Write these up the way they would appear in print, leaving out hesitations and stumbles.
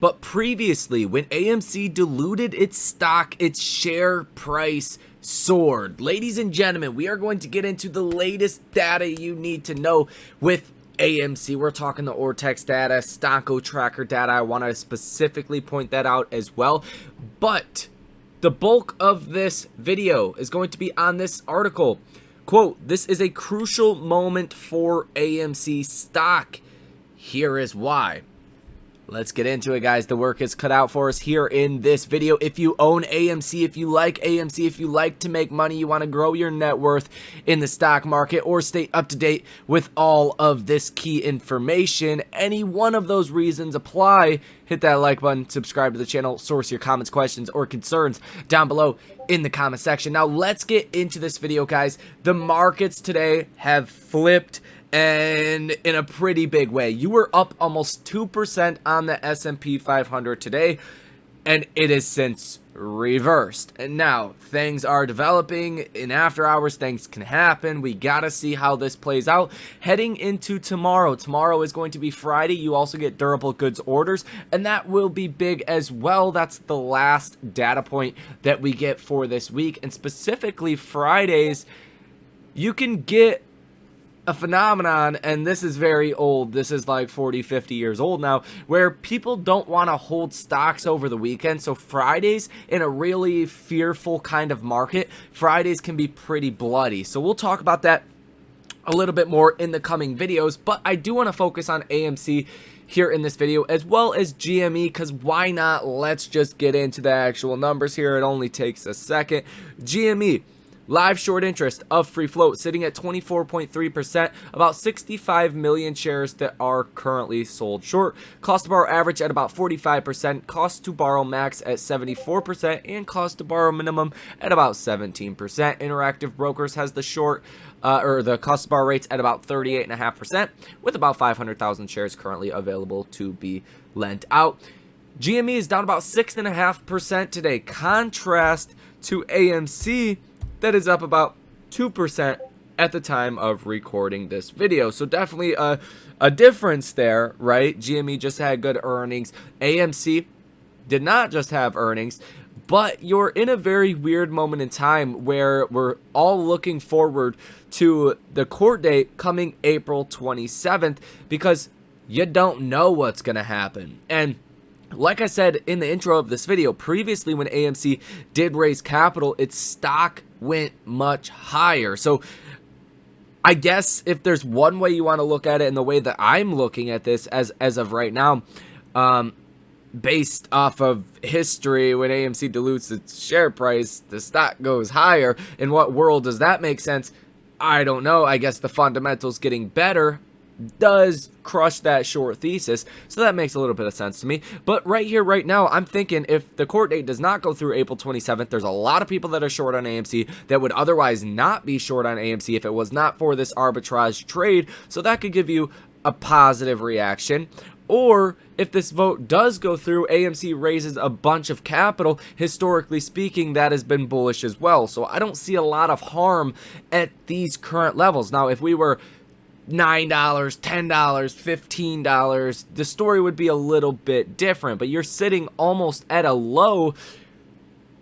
But previously, when AMC diluted its stock, its share price soared. Ladies and gentlemen, we are going to get into the latest data you need to know with AMC. We're talking the Ortex data, Stocko tracker data. I want to specifically point that out as well. But the bulk of this video is going to be on this article. Quote, "This is a crucial moment for AMC stock. Here is why." Let's get into it, guys. The work is cut out for us here in this video. If you own AMC, if you like AMC, if you like to make money, you want to grow your net worth in the stock market or stay up to date with all of this key information, any one of those reasons apply, hit that like button, subscribe to the channel, source your comments, questions, or concerns down below in the comment section. Now, let's get into this video, guys. The markets today have flipped, and in a pretty big way. You were up almost 2% on the S&P 500 today, and it has since reversed. And now things are developing in after hours. Things can happen. We gotta see how this plays out heading into tomorrow. Tomorrow is going to be Friday. You also get durable goods orders, and that will be big as well. That's the last data point that we get for this week, and specifically Fridays, you can get a phenomenon, and this is very old, this is like 40-50 years old now, where people don't want to hold stocks over the weekend. So Fridays, in a really fearful kind of market, Fridays can be pretty bloody. So we'll talk about that a little bit more in the coming videos, but I do want to focus on AMC here in this video, as well as GME, because why not? Let's just get into the actual numbers here. It only takes a second. GME, live short interest of free float sitting at 24.3%, about 65 million shares that are currently sold short. Cost to borrow average at about 45%, cost to borrow max at 74%, and cost to borrow minimum at about 17%. Interactive Brokers has the short or the cost to borrow rates at about 38.5%, with about 500,000 shares currently available to be lent out. GME is down about 6.5% today. Contrast to AMC, that is up about 2% at the time of recording this video. So definitely a difference there, right? GME just had good earnings. AMC did not just have earnings, but you're in a very weird moment in time where we're all looking forward to the court date coming April 27th, because you don't know what's going to happen. And like I said in the intro of this video, previously when AMC did raise capital, its stock went much higher. So I guess if there's one way you want to look at it, and the way that I'm looking at this as of right now, based off of history, when AMC dilutes its share price, the stock goes higher. In what world does that make sense? I don't know. I guess the fundamentals getting better does crush that short thesis, so that makes a little bit of sense to me. But right here, right now, I'm thinking if the court date does not go through April 27th, there's a lot of people that are short on AMC that would otherwise not be short on AMC if it was not for this arbitrage trade, so that could give you a positive reaction. Or if this vote does go through, AMC raises a bunch of capital. Historically speaking, that has been bullish as well. So I don't see a lot of harm at these current levels. Now, if we were $9, $10, $15, the story would be a little bit different, but you're sitting almost at a low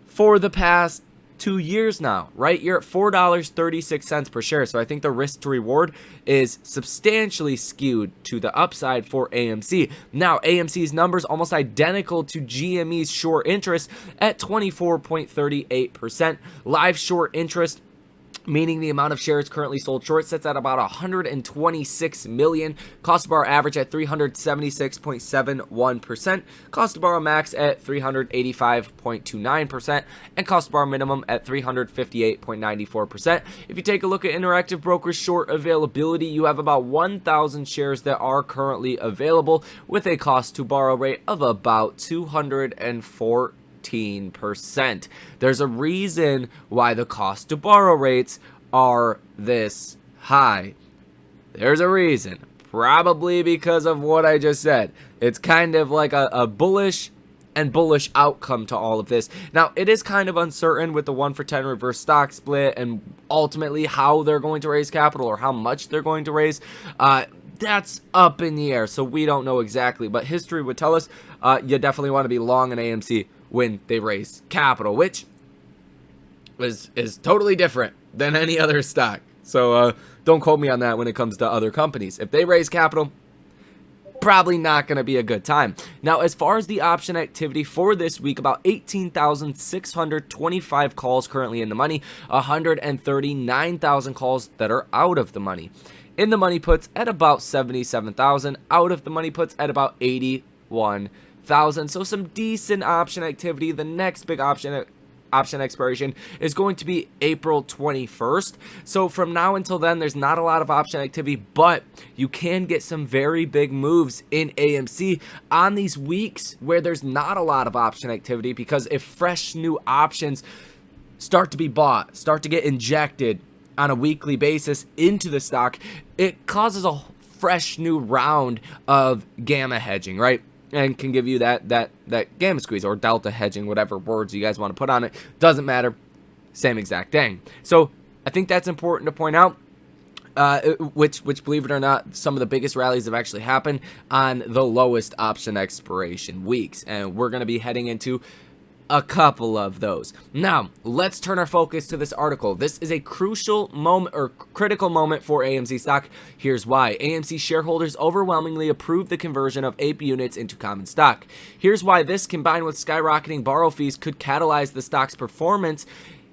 for the past 2 years now, right? You're at $4.36 per share. So I think the risk to reward is substantially skewed to the upside for AMC. Now, AMC's numbers almost identical to GME's short interest at 24.38%. Live short interest, meaning the amount of shares currently sold short, sits at about 126 million. Cost to borrow average at 376.71%. Cost to borrow max at 385.29%. And cost to borrow minimum at 358.94%. If you take a look at Interactive Brokers short availability, you have about 1,000 shares that are currently available with a cost to borrow rate of about 204%. There's a reason why the cost to borrow rates are this high. There's a reason. Probably because of what I just said. It's kind of like a bullish and bullish outcome to all of this. Now, it is kind of uncertain with the 1-for-10 reverse stock split and ultimately how they're going to raise capital or how much they're going to raise. that's up in the air, so we don't know exactly, but history would tell us you definitely want to be long an AMC when they raise capital, which is totally different than any other stock. So don't quote me on that when it comes to other companies. If they raise capital, probably not going to be a good time. Now, as far as the option activity for this week, about 18,625 calls currently in the money, 139,000 calls that are out of the money. In the money puts at about 77,000, out of the money puts at about 81,000. So some decent option activity. The next big option expiration is going to be April 21st. So from now until then, there's not a lot of option activity, but you can get some very big moves in AMC on these weeks where there's not a lot of option activity, because if fresh new options start to be bought, start to get injected on a weekly basis into the stock, it causes a fresh new round of gamma hedging, right? And can give you that gamma squeeze or delta hedging, whatever words you guys want to put on it. Doesn't matter. Same exact thing. So I think that's important to point out. Which believe it or not, some of the biggest rallies have actually happened on the lowest option expiration weeks. And we're going to be heading into a couple of those. Now, let's turn our focus to this article. This is a crucial moment, or critical moment, for AMC stock. Here's why. AMC shareholders overwhelmingly approved the conversion of APE units into common stock. Here's why this, combined with skyrocketing borrow fees, could catalyze the stock's performance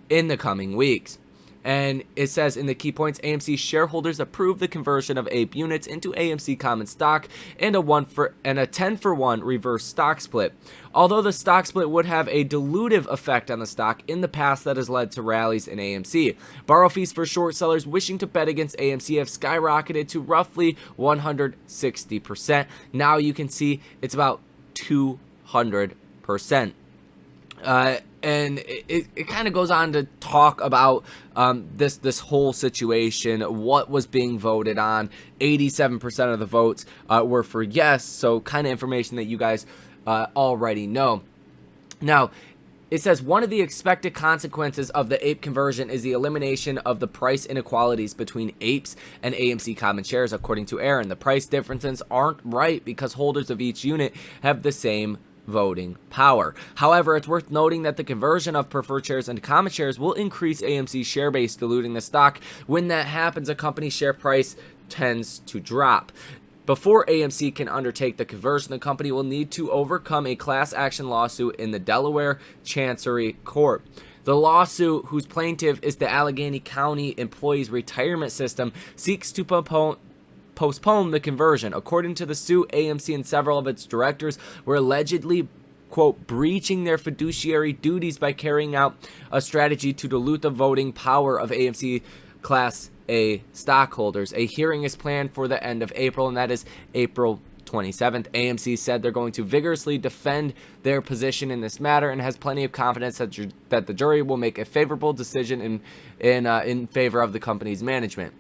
in the coming weeks. And it says in the key points, AMC shareholders approved the conversion of APE units into AMC common stock and a 10-for-1 reverse stock split. Although the stock split would have a dilutive effect on the stock in the past, that has led to rallies in AMC. Borrow fees for short sellers wishing to bet against AMC have skyrocketed to roughly 160%. Now you can see it's about 200%. And it kind of goes on to talk about this whole situation, what was being voted on. 87% of the votes were for yes, so kind of information that you guys already know. Now, it says one of the expected consequences of the APE conversion is the elimination of the price inequalities between APEs and AMC common shares, according to Aaron. The price differences aren't right because holders of each unit have the same voting power. However, it's worth noting that the conversion of preferred shares into common shares will increase AMC's share base, diluting the stock. When that happens, a company's share price tends to drop. Before AMC can undertake the conversion, the company will need to overcome a class action lawsuit in the Delaware Chancery Court. The lawsuit, whose plaintiff is the Allegheny County Employees Retirement System, seeks to postpone the conversion. According to the suit, AMC and several of its directors were allegedly, quote, breaching their fiduciary duties by carrying out a strategy to dilute the voting power of AMC Class A stockholders. A hearing is planned for the end of April, and that is April 27th. AMC said they're going to vigorously defend their position in this matter and has plenty of confidence that the jury will make a favorable decision in favor of the company's management.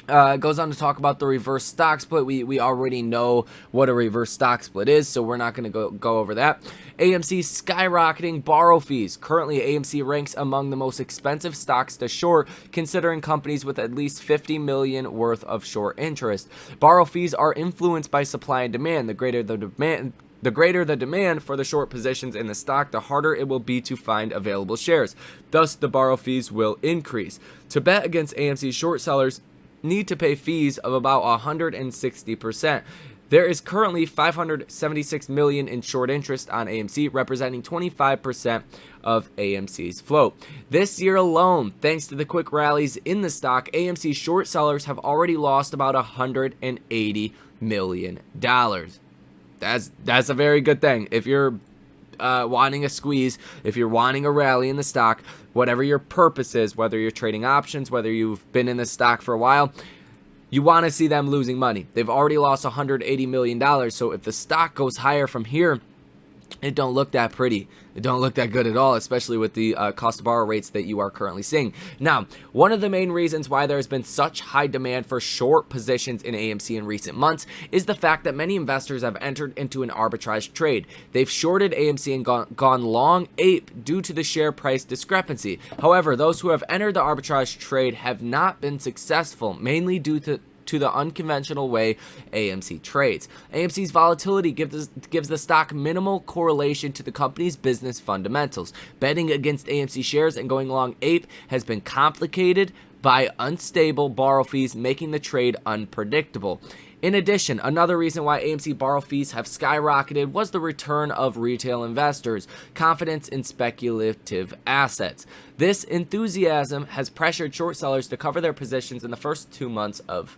Goes on to talk about the reverse stock split. We already know what a reverse stock split is, so we're not going to go over that. AMC skyrocketing borrow fees. Currently, AMC ranks among the most expensive stocks to short, considering companies with at least $50 million worth of short interest. Borrow fees are influenced by supply and demand. The greater the demand for the short positions in the stock, the harder it will be to find available shares. Thus, the borrow fees will increase. To bet against AMC short sellers need to pay fees of about 160%. There is currently $576 million in short interest on AMC, representing 25% of AMC's float. This year alone, thanks to the quick rallies in the stock, AMC short sellers have already lost about $180 million. That's a very good thing. If you're wanting a squeeze, if you're wanting a rally in the stock, whatever your purpose is, whether you're trading options, whether you've been in the stock for a while, you want to see them losing money. They've already lost $180 million, so if the stock goes higher from here, it don't look that pretty. It don't look that good at all, especially with the cost of borrow rates that you are currently seeing. Now, one of the main reasons why there has been such high demand for short positions in AMC in recent months is the fact that many investors have entered into an arbitrage trade. They've shorted AMC and gone long APE due to the share price discrepancy. However, those who have entered the arbitrage trade have not been successful, mainly due to to the unconventional way AMC trades. AMC's volatility gives the stock minimal correlation to the company's business fundamentals. Betting against AMC shares and going long APE has been complicated by unstable borrow fees, making the trade unpredictable. In addition, another reason why AMC borrow fees have skyrocketed was the return of retail investors' confidence in speculative assets. This enthusiasm has pressured short sellers to cover their positions in the first 2 months of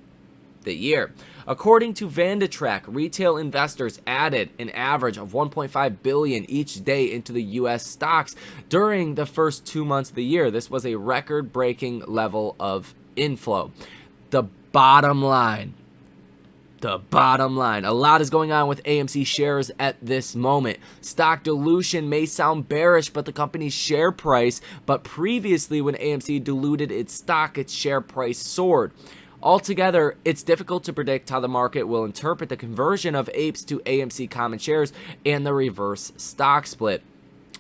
the year. According to VandeTrack, retail investors added an average of $1.5 billion each day into the U.S. stocks during the first 2 months of the year. This was a record-breaking level of inflow. The bottom line, a lot is going on with AMC shares at this moment. Stock dilution may sound bearish, but the company's share price, but previously when AMC diluted its stock, its share price soared. Altogether, it's difficult to predict how the market will interpret the conversion of APEs to AMC common shares and the reverse stock split.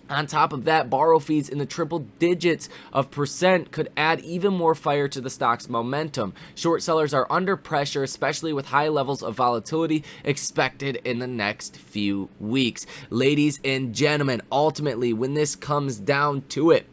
On top of that, borrow fees in the triple digits of percent could add even more fire to the stock's momentum. Short sellers are under pressure, especially with high levels of volatility expected in the next few weeks. Ladies and gentlemen, ultimately, when this comes down to it,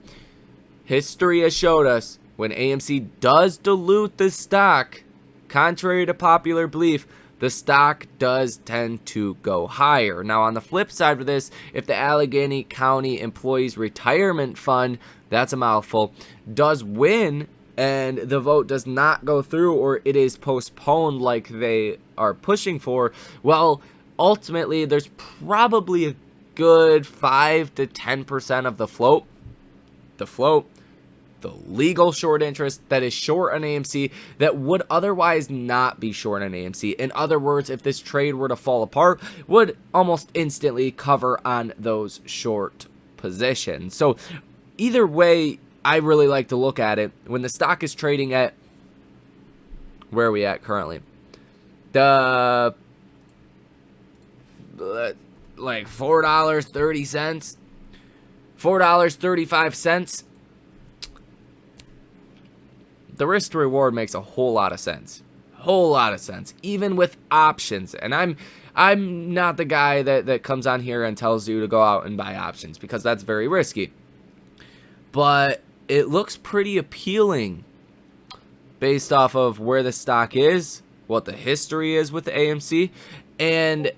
history has showed us when AMC does dilute the stock, contrary to popular belief, the stock does tend to go higher. Now, on the flip side of this, if the Allegheny County Employees Retirement Fund, that's a mouthful, does win and the vote does not go through or it is postponed like they are pushing for, well, ultimately, there's probably a good 5 to 10% of the float, the legal short interest that is short on AMC that would otherwise not be short on AMC. In other words, if this trade were to fall apart, would almost instantly cover on those short positions. So either way, I really like to look at it. When the stock is trading at, where are we at currently? The, like $4.30, $4.35. The risk to reward makes a whole lot of sense. Even with options. And I'm not the guy that comes on here and tells you to go out and buy options because that's very risky. But it looks pretty appealing based off of where the stock is, what the history is with the AMC, and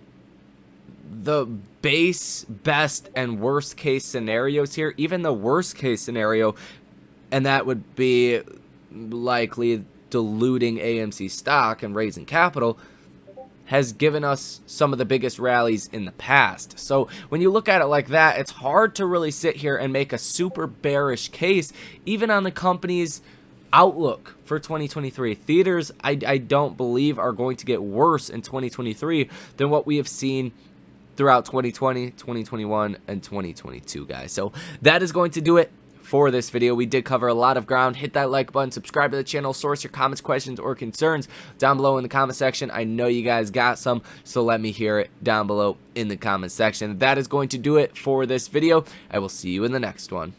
the base, best, and worst case scenarios here. Even the worst case scenario, and that would be likely diluting AMC stock and raising capital, has given us some of the biggest rallies in the past. So when you look at it like that, it's hard to really sit here and make a super bearish case, even on the company's outlook for 2023. Theaters, I don't believe, are going to get worse in 2023 than what we have seen throughout 2020, 2021, and 2022, guys. So that is going to do it for this video. We did cover a lot of ground. Hit that like button, subscribe to the channel, source your comments, questions, or concerns down below in the comment section. I know you guys got some, so let me hear it down below in the comment section. That is going to do it for this video. I will see you in the next one.